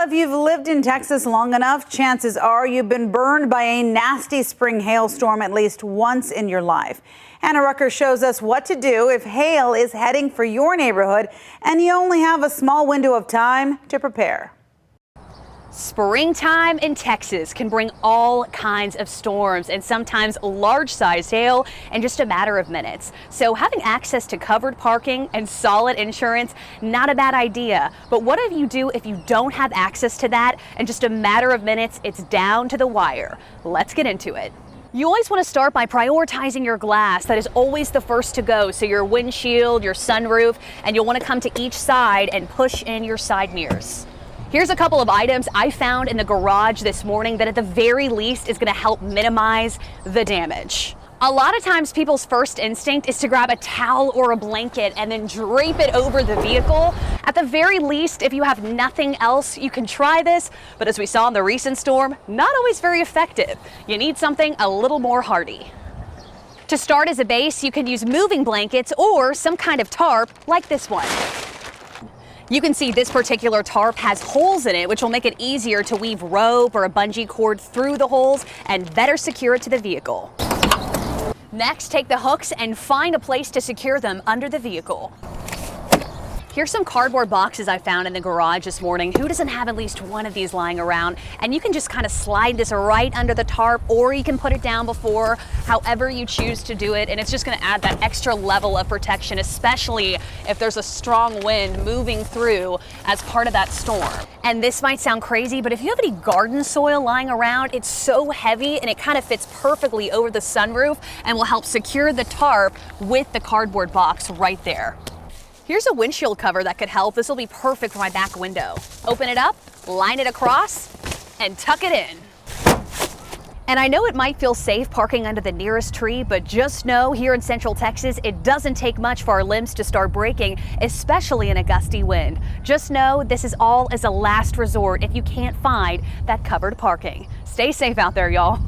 if you've lived in Texas long enough, chances are you've been burned by a nasty spring hailstorm at least once in your life. Anna Rucker shows us what to do if hail is heading for your neighborhood and you only have a small window of time to prepare. Springtime in Texas can bring all kinds of storms and sometimes large-sized hail in just a matter of minutes. So having access to covered parking and solid insurance, not a bad idea. But what do you do if you don't have access to that? In just a matter of minutes, it's down to the wire. Let's get into it. You always want to start by prioritizing your glass. That is always the first to go. So your windshield, your sunroof, and you'll want to come to each side and push in your side mirrors. Here's a couple of items I found in the garage this morning that at the very least is going to help minimize the damage. A lot of times people's first instinct is to grab a towel or a blanket and then drape it over the vehicle. At the very least, if you have nothing else, you can try this, but as we saw in the recent storm, not always very effective. You need something a little more hardy. To start as a base, you can use moving blankets or some kind of tarp like this one. You can see this particular tarp has holes in it, which will make it easier to weave rope or a bungee cord through the holes and better secure it to the vehicle. Next, take the hooks and find a place to secure them under the vehicle. Here's some cardboard boxes I found in the garage this morning. Who doesn't have at least one of these lying around? And you can just kind of slide this right under the tarp, or you can put it down before, however you choose to do it. And it's just going to add that extra level of protection, especially if there's a strong wind moving through as part of that storm. And this might sound crazy, but if you have any garden soil lying around, it's so heavy and it kind of fits perfectly over the sunroof and will help secure the tarp with the cardboard box right there. Here's a windshield cover that could help. This will be perfect for my back window. Open it up, line it across, and tuck it in. And I know it might feel safe parking under the nearest tree, but just know here in Central Texas, it doesn't take much for our limbs to start breaking, especially in a gusty wind. Just know this is all as a last resort if you can't find that covered parking. Stay safe out there, y'all.